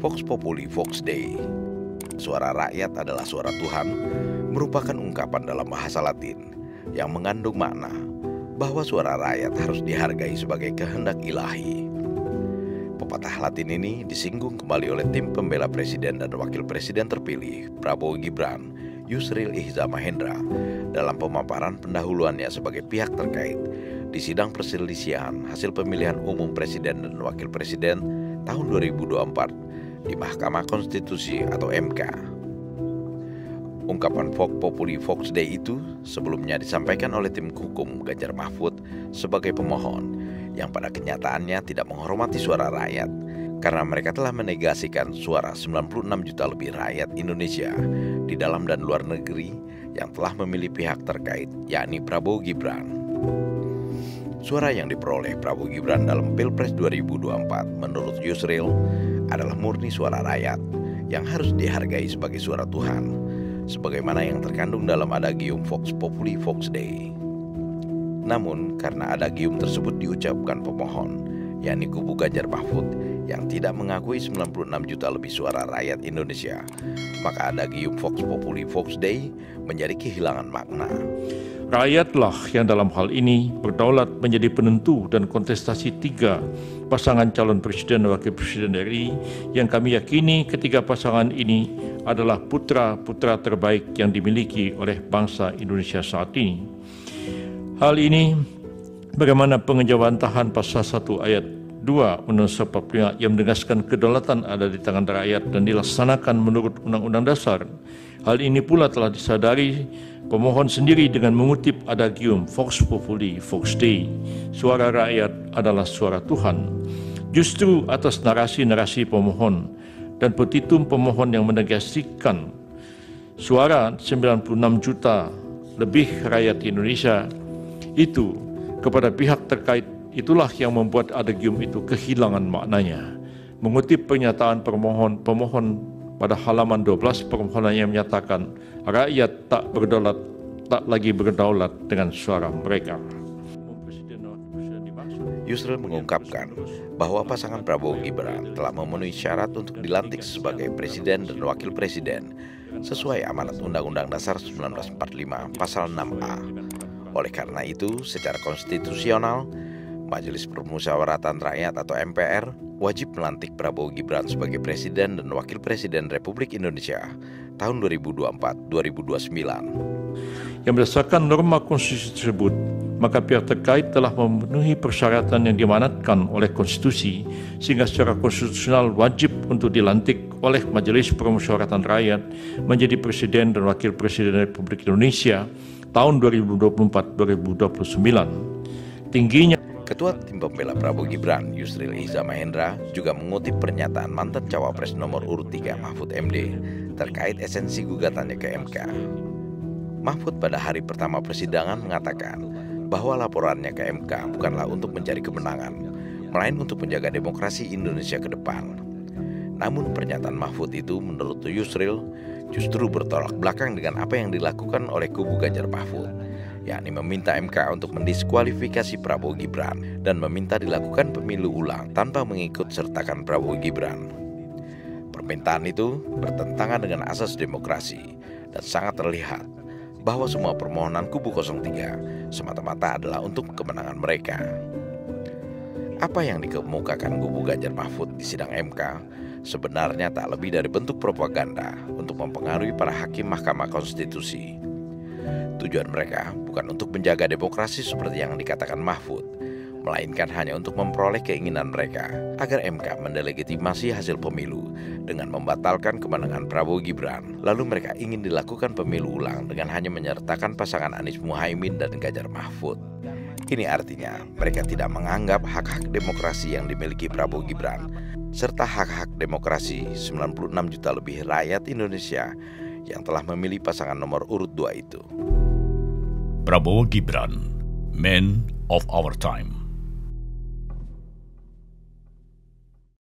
Vox Populi, Vox Dei. Suara rakyat adalah suara Tuhan merupakan ungkapan dalam bahasa Latin yang mengandung makna bahwa suara rakyat harus dihargai sebagai kehendak ilahi. Pepatah Latin ini disinggung kembali oleh tim pembela presiden dan wakil presiden terpilih Prabowo Gibran, Yusril Iza Mahendra dalam pemaparan pendahuluannya sebagai pihak terkait di sidang perselisihan hasil pemilihan umum presiden dan wakil presiden tahun 2024 di Mahkamah Konstitusi atau MK. Ungkapan Vox Populi Vox Dei itu sebelumnya disampaikan oleh tim hukum Ganjar Mahfud sebagai pemohon yang pada kenyataannya tidak menghormati suara rakyat karena mereka telah menegasikan suara 96 juta lebih rakyat Indonesia di dalam dan luar negeri yang telah memilih pihak terkait, yakni Prabowo Gibran. Suara yang diperoleh Prabowo Gibran dalam Pilpres 2024 menurut Yusril adalah murni suara rakyat yang harus dihargai sebagai suara Tuhan, sebagaimana yang terkandung dalam adagium Vox Populi Vox Dei. Namun karena adagium tersebut diucapkan pemohon, yakni kubu Ganjar Mahfud yang tidak mengakui 96 juta lebih suara rakyat Indonesia, maka adagium Vox Populi Vox Dei menjadi kehilangan makna. Rakyatlah yang dalam hal ini berdaulat menjadi penentu dan kontestasi tiga pasangan calon presiden dan wakil presiden RI yang kami yakini ketiga pasangan ini adalah putra-putra terbaik yang dimiliki oleh bangsa Indonesia saat ini. Hal ini bagaimana pengejawantahan pasal 1 ayat 2 Undang-Undang 45 yang menegaskan kedaulatan ada di tangan rakyat dan dilaksanakan menurut Undang-Undang Dasar. Hal ini pula telah disadari pemohon sendiri dengan mengutip adagium Vox Populi Vox Dei. Suara rakyat adalah suara Tuhan. Justru atas narasi-narasi pemohon dan petitum pemohon yang menegasikan suara 96 juta lebih rakyat Indonesia itu kepada pihak terkait, itulah yang membuat adagium itu kehilangan maknanya. Mengutip pernyataan pemohon pada halaman 12 permohonan yang menyatakan rakyat tak lagi berdaulat dengan suara mereka. Yusril mengungkapkan bahwa pasangan Prabowo Gibran telah memenuhi syarat untuk dilantik sebagai presiden dan wakil presiden sesuai amanat Undang-Undang Dasar 1945 Pasal 6A. Oleh karena itu, secara konstitusional, Majelis Permusyawaratan Rakyat atau MPR wajib melantik Prabowo Gibran sebagai Presiden dan Wakil Presiden Republik Indonesia tahun 2024-2029. Yang berdasarkan norma konstitusi tersebut, maka pihak terkait telah memenuhi persyaratan yang diamanatkan oleh konstitusi sehingga secara konstitusional wajib untuk dilantik oleh Majelis Permusyawaratan Rakyat menjadi Presiden dan Wakil Presiden Republik Indonesia tahun 2024-2029. Tingginya Ketua Tim Pembela Prabowo Gibran, Yusril Iza Mahendra, juga mengutip pernyataan mantan Cawapres nomor urut 3 Mahfud MD terkait esensi gugatannya ke MK. Mahfud pada hari pertama persidangan mengatakan bahwa laporannya ke MK bukanlah untuk mencari kemenangan, melainkan untuk menjaga demokrasi Indonesia ke depan. Namun pernyataan Mahfud itu menurut Yusril justru bertolak belakang dengan apa yang dilakukan oleh kubu Ganjar Mahfud, yakni meminta MK untuk mendiskualifikasi Prabowo Gibran dan meminta dilakukan pemilu ulang tanpa mengikut sertakan Prabowo Gibran. Permintaan itu bertentangan dengan asas demokrasi dan sangat terlihat bahwa semua permohonan kubu 03 semata-mata adalah untuk kemenangan mereka. Apa yang dikemukakan kubu Ganjar Mahfud di sidang MK sebenarnya tak lebih dari bentuk propaganda untuk mempengaruhi para hakim Mahkamah Konstitusi. Tujuan mereka bukan untuk menjaga demokrasi seperti yang dikatakan Mahfud, melainkan hanya untuk memperoleh keinginan mereka agar MK mendelegitimasi hasil pemilu dengan membatalkan kemenangan Prabowo Gibran. Lalu mereka ingin dilakukan pemilu ulang dengan hanya menyertakan pasangan Anies Muhaimin dan Ganjar Mahfud. Ini artinya mereka tidak menganggap hak-hak demokrasi yang dimiliki Prabowo Gibran serta hak-hak demokrasi 96 juta lebih rakyat Indonesia yang telah memilih pasangan nomor urut 2 itu. Prabowo Gibran, Man of Our Time.